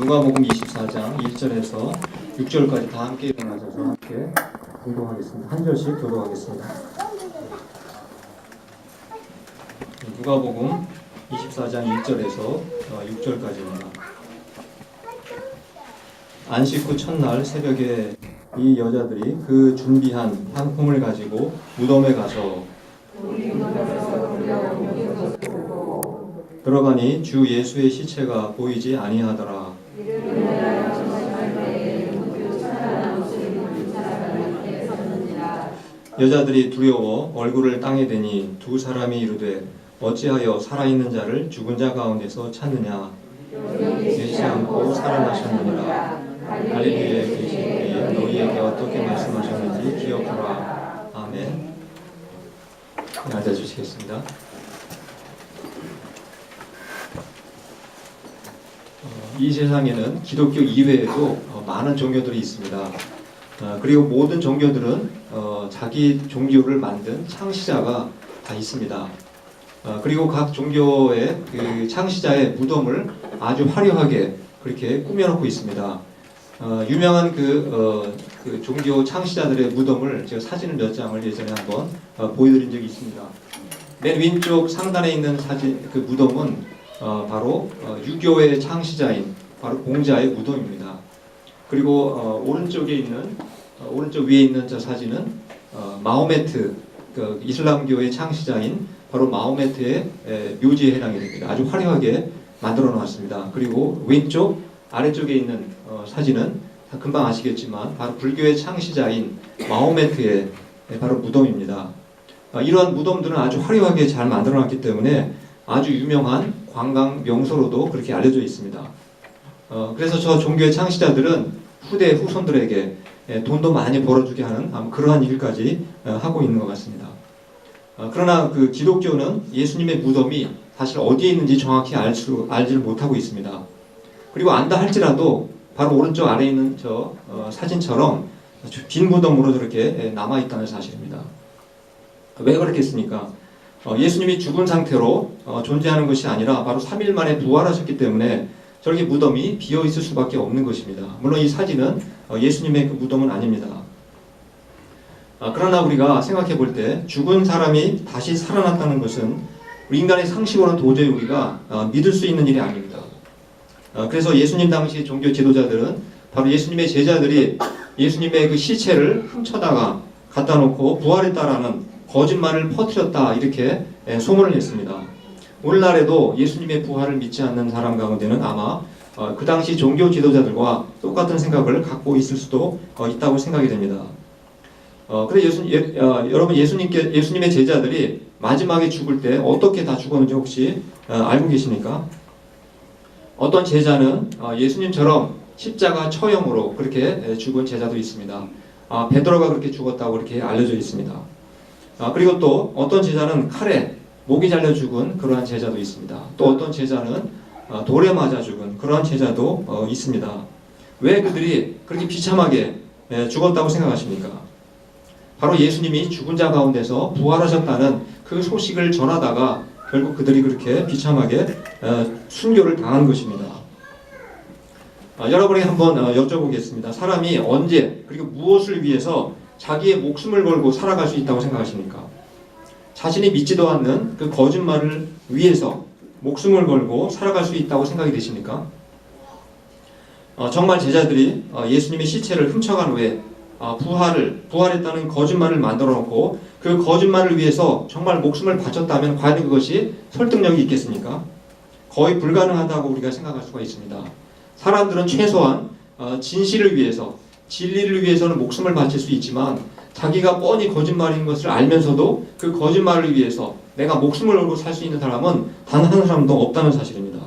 누가복음 24장 1절에서 6절까지 다 함께 일어나셔서 함께 교도하겠습니다. 한 절씩 교도하겠습니다. 누가복음 24장 1절에서 6절까지입니다. 안식 후 첫날 새벽에 이 여자들이 그 준비한 향품을 가지고 무덤에 가서 들어가니 주 예수의 시체가 보이지 아니하더라. 여자들이 두려워 얼굴을 땅에 대니 두 사람이 이르되 어찌하여 살아있는 자를 죽은 자 가운데서 찾느냐. 계시지 않고 살아나셨느니라. 갈릴리에 계실 때에 너희에게 어떻게 말씀하셨는지 기억하라. 아멘. 앉아주시겠습니다. 이 세상에는 기독교 이외에도 많은 종교들이 있습니다. 그리고 모든 종교들은 자기 종교를 만든 창시자가 다 있습니다. 그리고 각 종교의 그 창시자의 무덤을 아주 화려하게 그렇게 꾸며놓고 있습니다. 유명한 그 종교 창시자들의 무덤을 제가 사진을 몇 장을 예전에 한번 보여드린 적이 있습니다. 맨 왼쪽 상단에 있는 사진 그 무덤은 바로 유교의 창시자인 바로 공자의 무덤입니다. 그리고 오른쪽 위에 있는 저 사진은 마호메트 그 이슬람교의 창시자인 바로 마호메트의 묘지에 해당이 됩니다. 아주 화려하게 만들어 놓았습니다. 그리고 왼쪽 아래쪽에 있는 사진은 금방 아시겠지만 바로 불교의 창시자인 마호메트의 바로 무덤입니다. 이러한 무덤들은 아주 화려하게 잘 만들어 놨기 때문에 아주 유명한 관광 명소로도 그렇게 알려져 있습니다. 그래서 저 종교의 창시자들은 후손들에게 돈도 많이 벌어주게 하는 그러한 일까지 하고 있는 것 같습니다. 그러나 그 기독교는 예수님의 무덤이 사실 어디에 있는지 정확히 알지를 못하고 있습니다. 그리고 안다 할지라도 바로 오른쪽 아래에 있는 저 사진처럼 빈 무덤으로 저렇게 남아있다는 사실입니다. 왜 그렇겠습니까? 예수님이 죽은 상태로 존재하는 것이 아니라 바로 3일 만에 부활하셨기 때문에 저렇게 무덤이 비어있을 수밖에 없는 것입니다. 물론 이 사진은 예수님의 그 무덤은 아닙니다. 그러나 우리가 생각해 볼 때 죽은 사람이 다시 살아났다는 것은 우리 인간의 상식으로는 도저히 우리가 믿을 수 있는 일이 아닙니다. 그래서 예수님 당시 종교 지도자들은 바로 예수님의 제자들이 예수님의 그 시체를 훔쳐다가 갖다 놓고 부활했다라는 거짓말을 퍼뜨렸다 이렇게 소문을 냈습니다. 오늘날에도 예수님의 부활을 믿지 않는 사람 가운데는 아마 그 당시 종교 지도자들과 똑같은 생각을 갖고 있을 수도 있다고 생각이 됩니다. 여러분 예수님의 제자들이 마지막에 죽을 때 어떻게 다 죽었는지 혹시 알고 계십니까? 어떤 제자는 예수님처럼 십자가 처형으로 그렇게 죽은 제자도 있습니다. 베드로가 그렇게 죽었다고 그렇게 알려져 있습니다. 그리고 또 어떤 제자는 칼에 목이 잘려 죽은 그러한 제자도 있습니다. 또 어떤 제자는 돌에 맞아 죽은 그러한 제자도 있습니다. 왜 그들이 그렇게 비참하게 죽었다고 생각하십니까? 바로 예수님이 죽은 자 가운데서 부활하셨다는 그 소식을 전하다가 결국 그들이 그렇게 비참하게 순교를 당한 것입니다. 여러분에게 한번 여쭤보겠습니다. 사람이 언제 그리고 무엇을 위해서 자기의 목숨을 걸고 살아갈 수 있다고 생각하십니까? 자신이 믿지도 않는 그 거짓말을 위해서 목숨을 걸고 살아갈 수 있다고 생각이 되십니까? 정말 제자들이 예수님의 시체를 훔쳐간 후에 부활했다는 거짓말을 만들어 놓고 그 거짓말을 위해서 정말 목숨을 바쳤다면 과연 그것이 설득력이 있겠습니까? 거의 불가능하다고 우리가 생각할 수가 있습니다. 사람들은 최소한 진실을 위해서 진리를 위해서는 목숨을 바칠 수 있지만 자기가 뻔히 거짓말인 것을 알면서도 그 거짓말을 위해서 내가 목숨을 걸고 살 수 있는 사람은 단 한 사람도 없다는 사실입니다.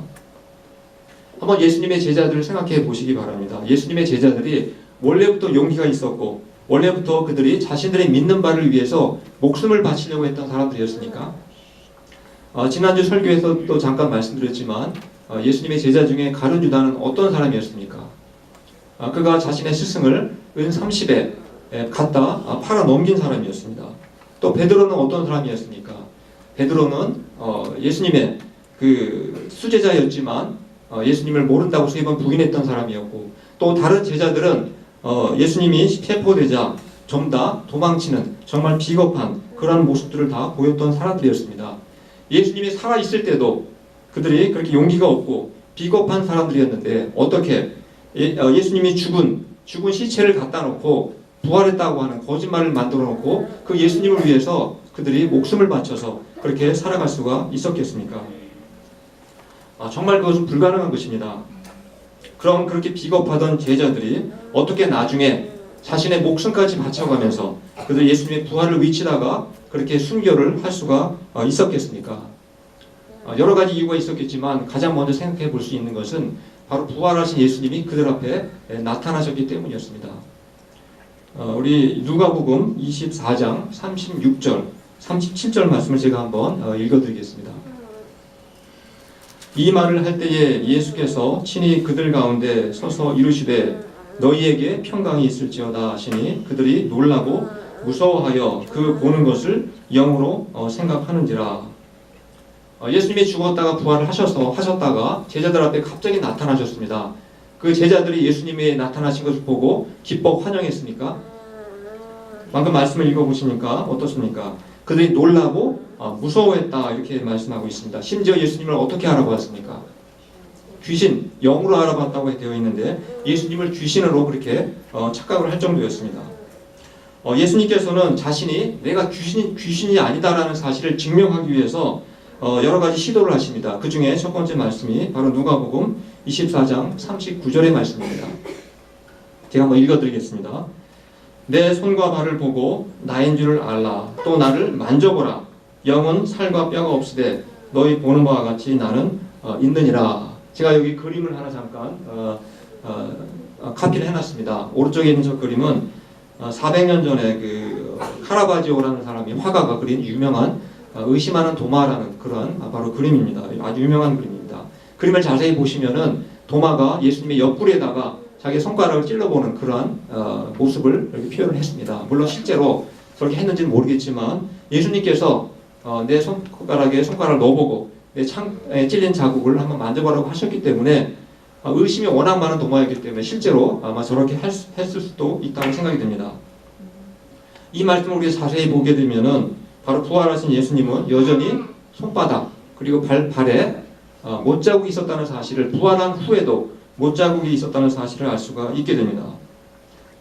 한번 예수님의 제자들을 생각해 보시기 바랍니다. 예수님의 제자들이 원래부터 용기가 있었고 원래부터 그들이 자신들의 믿는 바를 위해서 목숨을 바치려고 했던 사람들이었으니까 지난주 설교에서 또 잠깐 말씀드렸지만 예수님의 제자 중에 가룟 유다는 어떤 사람이었습니까? 그가 자신의 스승을 은 30에 갖다 팔아 넘긴 사람이었습니다. 또 베드로는 어떤 사람이었습니까? 베드로는 예수님의 그 수제자였지만 예수님을 모른다고 3번 부인했던 사람이었고, 또 다른 제자들은 예수님이 체포되자 전부 다 도망치는 정말 비겁한 그런 모습들을 다 보였던 사람들이었습니다. 예수님이 살아있을 때도 그들이 그렇게 용기가 없고 비겁한 사람들이었는데, 어떻게 예수님이 죽은 시체를 갖다 놓고 부활했다고 하는 거짓말을 만들어 놓고 그 예수님을 위해서 그들이 목숨을 바쳐서 그렇게 살아갈 수가 있었겠습니까? 정말 그것은 불가능한 것입니다. 그럼 그렇게 비겁하던 제자들이 어떻게 나중에 자신의 목숨까지 바쳐가면서 그들 예수님의 부활을 외치다가 그렇게 순교를 할 수가 있었겠습니까? 여러 가지 이유가 있었겠지만 가장 먼저 생각해 볼 수 있는 것은 바로 부활하신 예수님이 그들 앞에 나타나셨기 때문이었습니다. 우리 누가복음 24장 36절, 37절 말씀을 제가 한번 읽어드리겠습니다. 이 말을 할 때에 예수께서 친히 그들 가운데 서서 이르시되 너희에게 평강이 있을지어다 하시니 그들이 놀라고 무서워하여 그 보는 것을 영으로 생각하는지라. 예수님이 죽었다가 부활을 하셨다가 제자들 앞에 갑자기 나타나셨습니다. 그 제자들이 예수님이 나타나신 것을 보고 기뻐 환영했습니까? 방금 말씀을 읽어보시니까 어떻습니까? 그들이 놀라고 무서워했다 이렇게 말씀하고 있습니다. 심지어 예수님을 어떻게 알아보았습니까? 귀신, 영으로 알아봤다고 되어 있는데 예수님을 귀신으로 그렇게 착각을 할 정도였습니다. 예수님께서는 자신이 내가 귀신이 아니다라는 사실을 증명하기 위해서 여러 가지 시도를 하십니다. 그 중에 첫 번째 말씀이 바로 누가복음 24장 39절의 말씀입니다. 제가 한번 읽어드리겠습니다. 내 손과 발을 보고 나인 줄을 알라. 또 나를 만져보라. 영은 살과 뼈가 없으되 너희 보는 바와 같이 나는 있느니라. 제가 여기 그림을 하나 잠깐 카피를 해놨습니다. 오른쪽에 있는 저 그림은 400년 전에 그 카라바지오라는 사람이 화가가 그린 유명한 의심하는 도마라는 그런 바로 그림입니다. 아주 유명한 그림입니다. 그림을 자세히 보시면은 도마가 예수님의 옆구리에다가 자기 손가락을 찔러보는 그러한 모습을 이렇게 표현을 했습니다. 물론 실제로 그렇게 했는지는 모르겠지만 예수님께서 내 손가락에 손가락을 넣어보고 내 창에 찔린 자국을 한번 만져보라고 하셨기 때문에 의심이 워낙 많은 도마였기 때문에 실제로 아마 저렇게 했을 수도 있다고 생각이 듭니다. 이 말씀을 우리가 자세히 보게 되면은 바로 부활하신 예수님은 여전히 손바닥 그리고 발에 못자국이 있었다는 사실을, 부활한 후에도 못자국이 있었다는 사실을 알 수가 있게 됩니다.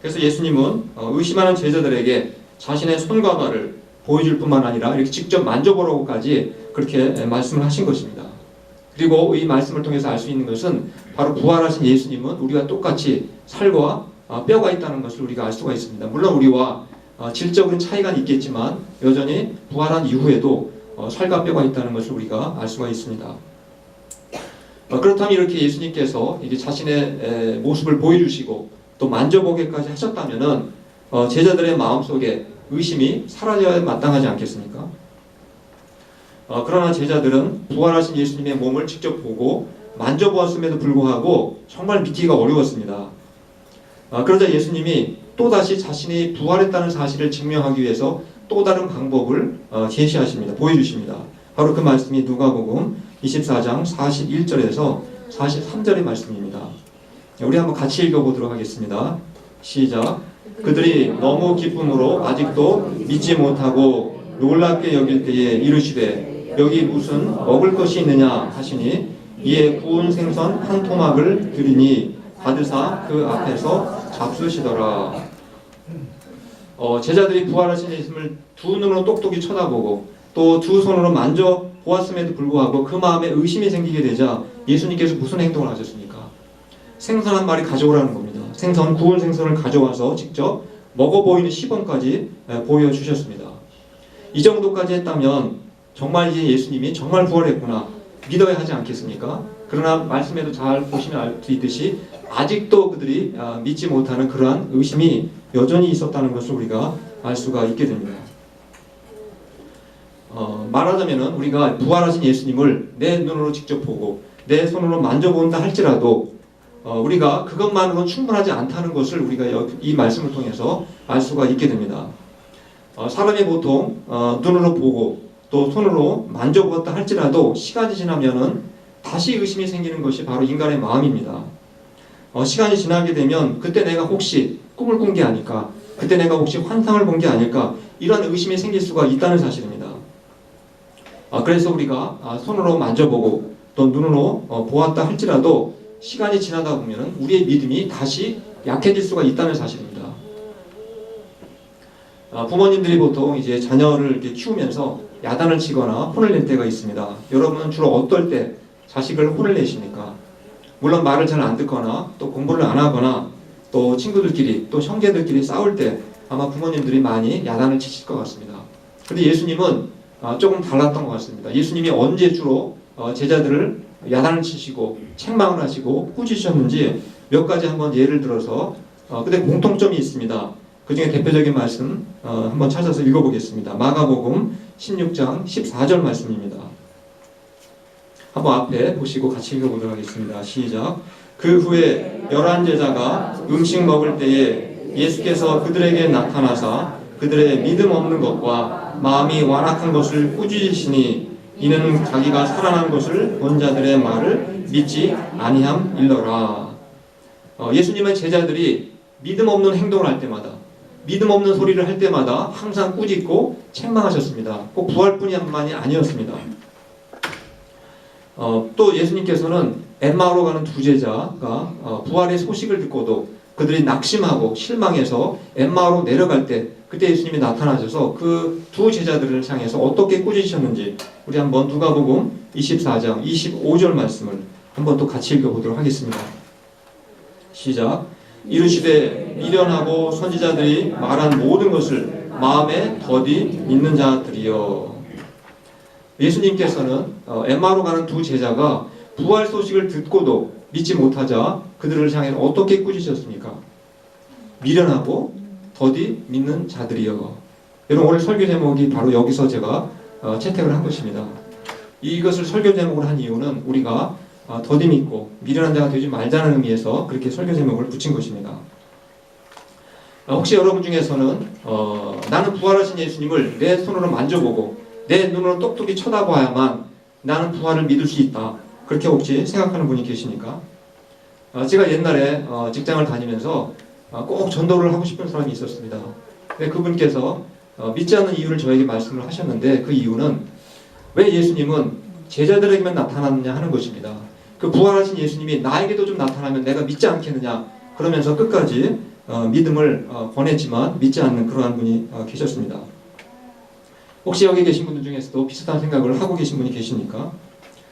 그래서 예수님은 의심하는 제자들에게 자신의 손과 발을 보여줄 뿐만 아니라 이렇게 직접 만져보라고까지 그렇게 말씀을 하신 것입니다. 그리고 이 말씀을 통해서 알 수 있는 것은 바로 부활하신 예수님은 우리와 똑같이 살과 뼈가 있다는 것을 우리가 알 수가 있습니다. 물론 우리와 질적인 차이가 있겠지만 여전히 부활한 이후에도 살과 뼈가 있다는 것을 우리가 알 수가 있습니다. 그렇다면 이렇게 예수님께서 이게 자신의 모습을 보여주시고 또 만져보게까지 하셨다면은 제자들의 마음속에 의심이 사라져야 마땅하지 않겠습니까? 그러나 제자들은 부활하신 예수님의 몸을 직접 보고 만져보았음에도 불구하고 정말 믿기가 어려웠습니다. 그러자 예수님이 또다시 자신이 부활했다는 사실을 증명하기 위해서 또 다른 방법을 제시하십니다. 보여주십니다. 바로 그 말씀이 누가복음 24장 41절에서 43절의 말씀입니다. 우리 한번 같이 읽어보도록 하겠습니다. 시작. 그들이 너무 기쁨으로 아직도 믿지 못하고 놀랍게 여길 때에 이르시되 여기 무슨 먹을 것이 있느냐 하시니 이에 구운 생선 한 토막을 드리니 받으사 그 앞에서 잡수시더라. 제자들이 부활하신 예수님을 두 눈으로 똑똑히 쳐다보고 또 두 손으로 만져보았음에도 불구하고 그 마음에 의심이 생기게 되자 예수님께서 무슨 행동을 하셨습니까? 생선 한 마리 가져오라는 겁니다. 구운 생선을 가져와서 직접 먹어 보이는 시범까지 보여주셨습니다. 이 정도까지 했다면 정말 이제 예수님이 정말 부활했구나 믿어야 하지 않겠습니까? 그러나 말씀에도 잘 보시면 알 수 있듯이 아직도 그들이 믿지 못하는 그러한 의심이 여전히 있었다는 것을 우리가 알 수가 있게 됩니다. 말하자면은 우리가 부활하신 예수님을 내 눈으로 직접 보고 내 손으로 만져본다 할지라도 우리가 그것만으로는 충분하지 않다는 것을 우리가 이 말씀을 통해서 알 수가 있게 됩니다. 사람이 보통 눈으로 보고 또 손으로 만져보았다 할지라도 시간이 지나면은 다시 의심이 생기는 것이 바로 인간의 마음입니다. 시간이 지나게 되면 그때 내가 혹시 꿈을 꾼 게 아닐까, 그때 내가 혹시 환상을 본 게 아닐까, 이런 의심이 생길 수가 있다는 사실입니다. 그래서 우리가 손으로 만져보고 또 눈으로 보았다 할지라도 시간이 지나다 보면 우리의 믿음이 다시 약해질 수가 있다는 사실입니다. 부모님들이 보통 이제 자녀를 이렇게 키우면서 야단을 치거나 혼을 낼 때가 있습니다. 여러분은 주로 어떨 때 자식을 혼을 내십니까? 물론 말을 잘 안 듣거나 또 공부를 안 하거나 또 친구들끼리 또 형제들끼리 싸울 때 아마 부모님들이 많이 야단을 치실 것 같습니다. 그런데 예수님은 조금 달랐던 것 같습니다. 예수님이 언제 주로 제자들을 야단을 치시고 책망을 하시고 꾸짖으셨는지 몇 가지 한번 예를 들어서 근데 공통점이 있습니다. 그 중에 대표적인 말씀 한번 찾아서 읽어보겠습니다. 마가복음 16장 14절 말씀입니다. 한번 앞에 보시고 같이 읽어보도록 하겠습니다. 시작. 그 후에 11제자가 음식 먹을 때에 예수께서 그들에게 나타나사 그들의 믿음 없는 것과 마음이 완악한 것을 꾸짖으시니 이는 자기가 살아난 것을 본 자들의 말을 믿지 아니함일러라. 예수님의 제자들이 믿음 없는 행동을 할 때마다, 믿음 없는 소리를 할 때마다 항상 꾸짖고 책망하셨습니다. 꼭 부활뿐만이 아니었습니다. 또 예수님께서는 엠마오로 가는 두 제자가 부활의 소식을 듣고도 그들이 낙심하고 실망해서 엠마오로 내려갈 때 그때 예수님이 나타나셔서 그 두 제자들을 향해서 어떻게 꾸짖으셨는지 우리 한번 누가복음 24장 25절 말씀을 한번 또 같이 읽어보도록 하겠습니다. 시작. 이르시되 미련하고 선지자들이 말한 모든 것을 마음에 더디 믿는 자들이여. 예수님께서는 엠마오로 가는 두 제자가 부활 소식을 듣고도 믿지 못하자 그들을 향해 어떻게 꾸짖으셨습니까? 미련하고 더디 믿는 자들이여. 여러분 오늘 설교 제목이 바로 여기서 제가 채택을 한 것입니다. 이것을 설교 제목으로 한 이유는 우리가 더디 믿고 미련한 자가 되지 말자는 의미에서 그렇게 설교 제목을 붙인 것입니다. 혹시 여러분 중에서는 나는 부활하신 예수님을 내 손으로 만져보고 내 눈으로 똑똑히 쳐다봐야만 나는 부활을 믿을 수 있다, 그렇게 혹시 생각하는 분이 계십니까? 제가 옛날에 직장을 다니면서 꼭 전도를 하고 싶은 사람이 있었습니다. 근데 그분께서 믿지 않는 이유를 저에게 말씀을 하셨는데 그 이유는 왜 예수님은 제자들에게만 나타났느냐 하는 것입니다. 그 부활하신 예수님이 나에게도 좀 나타나면 내가 믿지 않겠느냐 그러면서 끝까지 믿음을 권했지만 믿지 않는 그러한 분이 계셨습니다. 혹시 여기 계신 분들 중에서도 비슷한 생각을 하고 계신 분이 계십니까?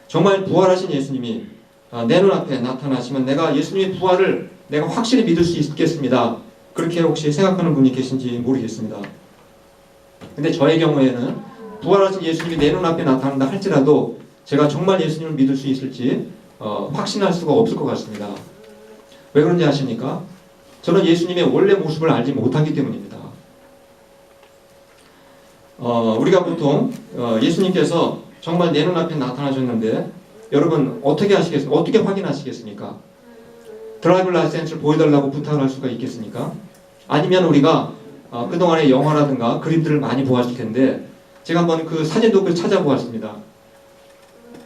정말 부활하신 예수님이 내 눈앞에 나타나시면 내가 예수님의 부활을 내가 확실히 믿을 수 있겠습니다, 그렇게 혹시 생각하는 분이 계신지 모르겠습니다. 근데 저의 경우에는 부활하신 예수님이 내 눈앞에 나타난다 할지라도 제가 정말 예수님을 믿을 수 있을지 확신할 수가 없을 것 같습니다. 왜 그런지 아십니까? 저는 예수님의 원래 모습을 알지 못하기 때문입니다. 우리가 보통 예수님께서 정말 내 눈앞에 나타나셨는데 여러분 어떻게 하시겠습니까? 어떻게 확인하시겠습니까? 드라이브 라이센스를 보여달라고 부탁을 할 수가 있겠습니까? 아니면 우리가 그동안의 영화라든가 그림들을 많이 보았을 텐데 제가 한번 그 사진도 찾아보았습니다.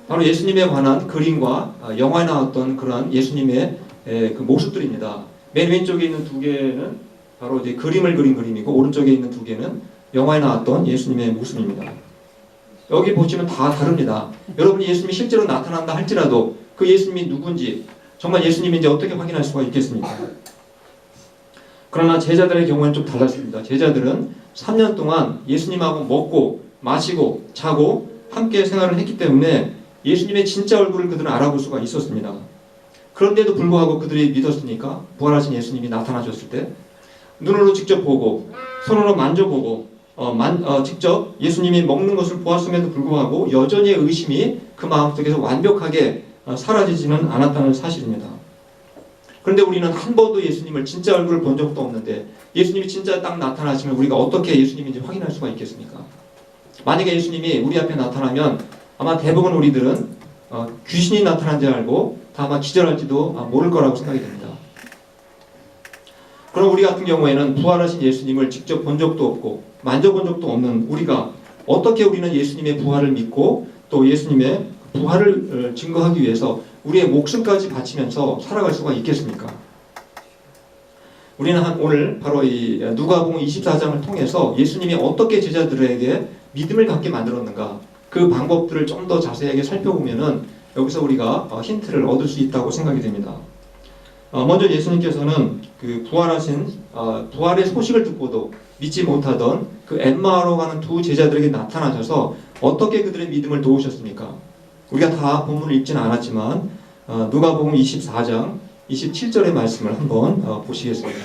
바로 예수님에 관한 그림과 영화에 나왔던 그러한 예수님의 그 모습들입니다. 맨 왼쪽에 있는 두 개는 바로 이제 그림을 그린 그림이고 오른쪽에 있는 두 개는 영화에 나왔던 예수님의 모습입니다. 여기 보시면 다 다릅니다. 여러분이 예수님이 실제로 나타난다 할지라도 그 예수님이 누군지 정말 예수님인지 어떻게 확인할 수가 있겠습니까? 그러나 제자들의 경우는 좀 달랐습니다. 제자들은 3년 동안 예수님하고 먹고 마시고 자고 함께 생활을 했기 때문에 예수님의 진짜 얼굴을 그들은 알아볼 수가 있었습니다. 그런데도 불구하고 그들이 믿었으니까 부활하신 예수님이 나타나셨을 때 눈으로 직접 보고 손으로 만져보고 직접 예수님이 먹는 것을 보았음에도 불구하고 여전히 의심이 그 마음속에서 완벽하게 사라지지는 않았다는 사실입니다. 그런데 우리는 한 번도 예수님을 진짜 얼굴을 본 적도 없는데 예수님이 진짜 딱 나타나시면 우리가 어떻게 예수님인지 확인할 수가 있겠습니까? 만약에 예수님이 우리 앞에 나타나면 아마 대부분 우리들은 귀신이 나타난 줄 알고 다 아마 기절할지도 모를 거라고 생각이 됩니다. 그럼 우리 같은 경우에는 부활하신 예수님을 직접 본 적도 없고 만져본 적도 없는 우리가 어떻게 우리는 예수님의 부활을 믿고 또 예수님의 부활을 증거하기 위해서 우리의 목숨까지 바치면서 살아갈 수가 있겠습니까? 우리는 오늘 바로 이 누가복음 24장을 통해서 예수님이 어떻게 제자들에게 믿음을 갖게 만들었는가, 그 방법들을 좀 더 자세하게 살펴보면은 여기서 우리가 힌트를 얻을 수 있다고 생각이 됩니다. 먼저 예수님께서는 그 부활의 소식을 듣고도 믿지 못하던 그 엠마오로 가는 두 제자들에게 나타나셔서 어떻게 그들의 믿음을 도우셨습니까? 우리가 다 본문을 읽지는 않았지만 누가복음 24장 27절의 말씀을 한번 보시겠습니다.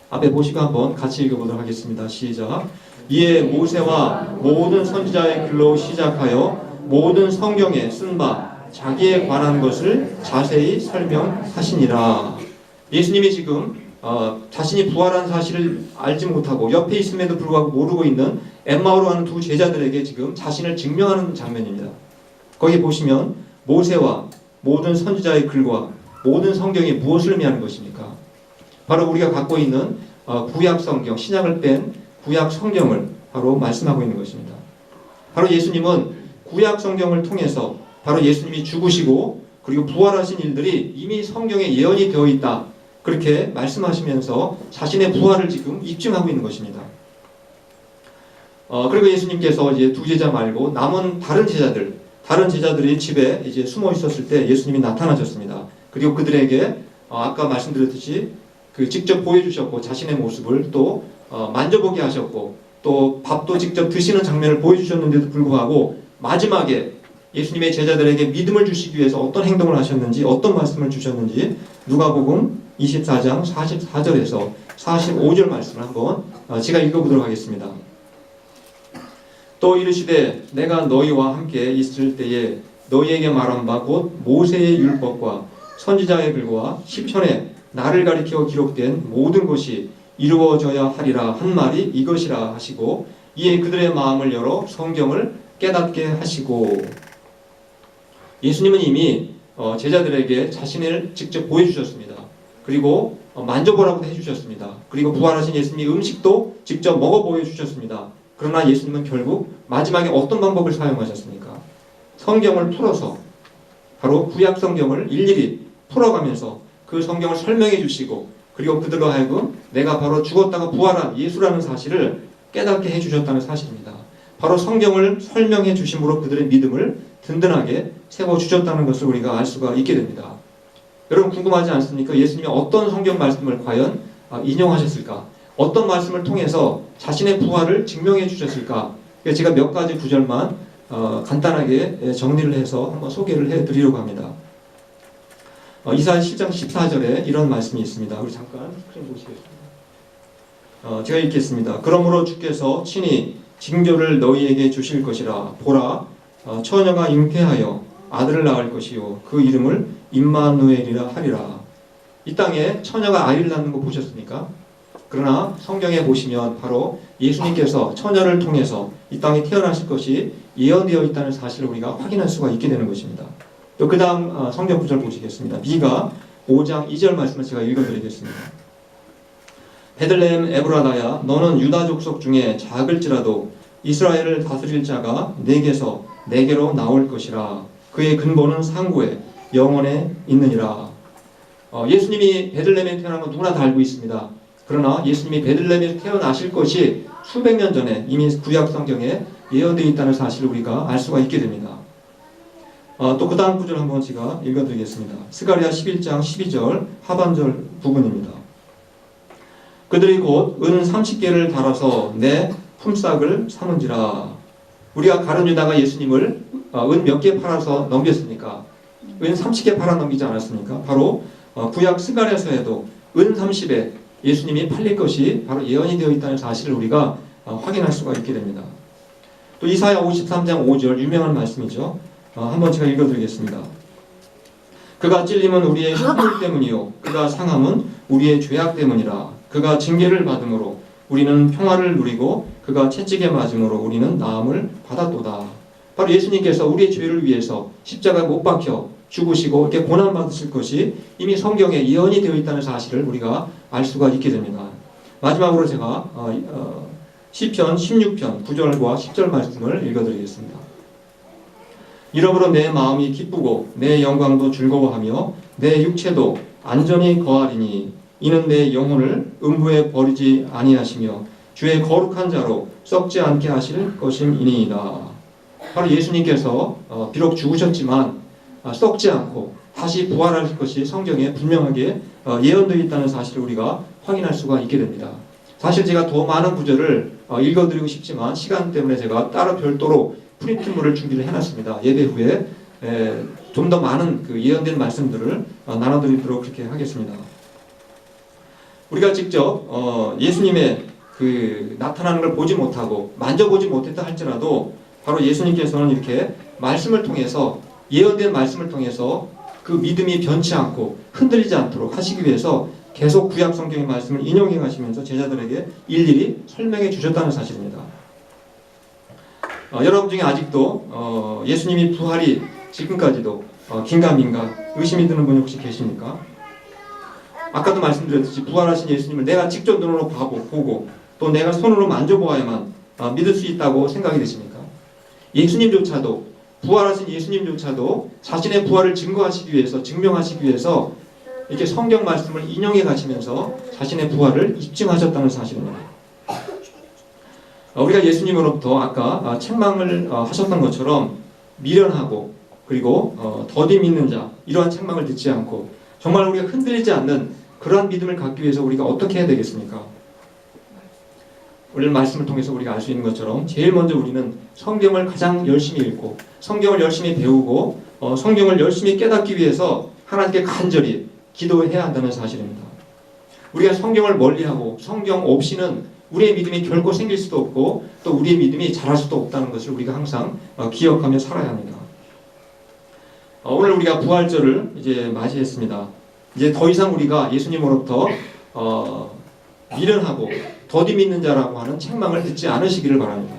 앞에 보시고 한번 같이 읽어보도록 하겠습니다. 시작. 이에 모세와 모든 선지자의 글로 시작하여 모든 성경에 쓴 바 자기에 관한 것을 자세히 설명하시니라. 예수님이 지금 자신이 부활한 사실을 알지 못하고 옆에 있음에도 불구하고 모르고 있는 엠마오로 가는 두 제자들에게 지금 자신을 증명하는 장면입니다. 거기 보시면 모세와 모든 선지자의 글과 모든 성경이 무엇을 의미하는 것입니까? 바로 우리가 갖고 있는 구약 성경, 신약을 뺀 구약 성경을 바로 말씀하고 있는 것입니다. 바로 예수님은 구약 성경을 통해서 바로 예수님이 죽으시고 그리고 부활하신 일들이 이미 성경에 예언이 되어 있다, 그렇게 말씀하시면서 자신의 부활을 지금 입증하고 있는 것입니다. 그리고 예수님께서 이제 두 제자 말고 남은 다른 제자들이 집에 이제 숨어 있었을 때 예수님이 나타나셨습니다. 그리고 그들에게 아까 말씀드렸듯이 그 직접 보여주셨고 자신의 모습을 또 만져보게 하셨고 또 밥도 직접 드시는 장면을 보여주셨는데도 불구하고 마지막에 예수님의 제자들에게 믿음을 주시기 위해서 어떤 행동을 하셨는지, 어떤 말씀을 주셨는지 누가복음 24장 44절에서 45절 말씀을 한번 제가 읽어보도록 하겠습니다. 또 이르시되 내가 너희와 함께 있을 때에 너희에게 말한 바 곧 모세의 율법과 선지자의 글과 시편에 나를 가리켜 기록된 모든 것이 이루어져야 하리라 한 말이 이것이라 하시고 이에 그들의 마음을 열어 성경을 깨닫게 하시고. 예수님은 이미 제자들에게 자신을 직접 보여주셨습니다. 그리고 만져보라고 해주셨습니다. 그리고 부활하신 예수님이 음식도 직접 먹어 보여주셨습니다. 그러나 예수님은 결국 마지막에 어떤 방법을 사용하셨습니까? 성경을 풀어서 바로 구약 성경을 일일이 풀어가면서 그 성경을 설명해 주시고 그리고 그들로 하여금 내가 바로 죽었다가 부활한 예수라는 사실을 깨닫게 해주셨다는 사실입니다. 바로 성경을 설명해 주심으로 그들의 믿음을 든든하게 세워주셨다는 것을 우리가 알 수가 있게 됩니다. 여러분 궁금하지 않습니까? 예수님이 어떤 성경 말씀을 과연 인용하셨을까? 어떤 말씀을 통해서 자신의 부활을 증명해 주셨을까? 제가 몇 가지 구절만 간단하게 정리를 해서 한번 소개를 해드리려고 합니다. 이사야 7장 14절에 이런 말씀이 있습니다. 우리 잠깐 스크린 보시겠습니다. 제가 읽겠습니다. 그러므로 주께서 친히 징조를 너희에게 주실 것이라. 보라, 처녀가 잉태하여 아들을 낳을 것이요 그 이름을 임마누엘이라 하리라. 이 땅에 처녀가 아이를 낳는 거 보셨습니까? 그러나 성경에 보시면 바로 예수님께서 처녀를 통해서 이 땅에 태어나실 것이 예언되어 있다는 사실을 우리가 확인할 수가 있게 되는 것입니다. 또 그 다음 성경 구절 보시겠습니다. 미가 5장 2절 말씀을 제가 읽어드리겠습니다. 베들레헴 에브라다야 너는 유다 족속 중에 작을지라도 이스라엘을 다스릴 자가 내게서 내게로 나올 것이라. 그의 근본은 상고에 영원에 있느니라. 예수님이 베들레헴에 태어난 건 누구나 다 알고 있습니다. 그러나 예수님이 베들레헴에서 태어나실 것이 수백 년 전에 이미 구약 성경에 예언되어 있다는 사실을 우리가 알 수가 있게 됩니다. 또 그 다음 구절 한번 제가 읽어드리겠습니다. 스가랴 11장 12절 하반절 부분입니다. 그들이 곧 은 30개를 달아서 내 품삯을 삼은지라. 우리가 가룟 유다가 예수님을 은 몇 개 팔아서 넘겼습니까? 은 30개 팔아 넘기지 않았습니까? 바로 구약 스가랴서에도 은 30에 예수님이 팔릴 것이 바로 예언이 되어 있다는 사실을 우리가 확인할 수가 있게 됩니다. 또 이사야 53장 5절 유명한 말씀이죠. 한번 제가 읽어드리겠습니다. 그가 찔림은 우리의 흉불 때문이요 그가 상함은 우리의 죄악 때문이라. 그가 징계를 받음으로 우리는 평화를 누리고 그가 채찍에 맞음으로 우리는 나음을 받았도다. 바로 예수님께서 우리의 죄를 위해서 십자가에 못 박혀 죽으시고 이렇게 고난받으실 것이 이미 성경에 예언이 되어 있다는 사실을 우리가 알 수가 있게 됩니다. 마지막으로 제가 시편 16편 9절과 10절 말씀을 읽어드리겠습니다. 이러므로 내 마음이 기쁘고 내 영광도 즐거워하며 내 육체도 안전히 거하리니 이는 내 영혼을 음부에 버리지 아니하시며 주의 거룩한 자로 썩지 않게 하실 것임이니이다. 바로 예수님께서 비록 죽으셨지만 썩지 않고 다시 부활할 것이 성경에 분명하게 예언되어 있다는 사실을 우리가 확인할 수가 있게 됩니다. 사실 제가 더 많은 구절을 읽어드리고 싶지만 시간 때문에 제가 따로 별도로 프린트물을 준비를 해놨습니다. 예배 후에 좀 더 많은 그 예언된 말씀들을 나눠드리도록 그렇게 하겠습니다. 우리가 직접 예수님의 그 나타나는 걸 보지 못하고 만져보지 못했다 할지라도 바로 예수님께서는 이렇게 말씀을 통해서 예언된 말씀을 통해서 그 믿음이 변치 않고 흔들리지 않도록 하시기 위해서 계속 구약 성경의 말씀을 인용해 가시면서 제자들에게 일일이 설명해 주셨다는 사실입니다. 여러분 중에 아직도 예수님이 부활이 지금까지도 긴가민가 의심이 드는 분이 혹시 계십니까? 아까도 말씀드렸듯이 부활하신 예수님을 내가 직접 눈으로 보고 또 내가 손으로 만져보아야만 믿을 수 있다고 생각이 되십니까? 예수님조차도 부활하신 예수님조차도 자신의 부활을 증거하시기 위해서 증명하시기 위해서 이렇게 성경 말씀을 인용해 가시면서 자신의 부활을 입증하셨다는 사실입니다. 우리가 예수님으로부터 아까 책망을 하셨던 것처럼 미련하고 그리고 더디 믿는 자 이러한 책망을 듣지 않고 정말 우리가 흔들리지 않는 그러한 믿음을 갖기 위해서 우리가 어떻게 해야 되겠습니까? 오늘 말씀을 통해서 우리가 알 수 있는 것처럼 제일 먼저 우리는 성경을 가장 열심히 읽고 성경을 열심히 배우고 성경을 열심히 깨닫기 위해서 하나님께 간절히 기도해야 한다는 사실입니다. 우리가 성경을 멀리하고 성경 없이는 우리의 믿음이 결코 생길 수도 없고 또 우리의 믿음이 자랄 수도 없다는 것을 우리가 항상 기억하며 살아야 합니다. 오늘 우리가 부활절을 이제 맞이했습니다. 이제 더 이상 우리가 예수님으로부터 미련하고 더디 믿는 자라고 하는 책망을 듣지 않으시기를 바랍니다.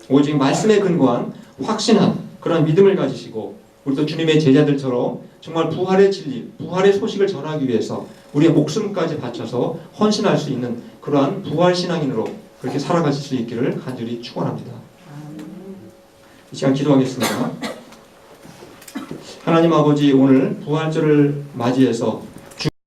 오직 말씀에 근거한 확신한 그런 믿음을 가지시고 우리도 주님의 제자들처럼 정말 부활의 진리, 부활의 소식을 전하기 위해서 우리의 목숨까지 바쳐서 헌신할 수 있는 그러한 부활 신앙인으로 그렇게 살아가실 수 있기를 간절히 축원합니다. 이 시간 기도하겠습니다. 하나님 아버지, 오늘 부활절을 맞이해서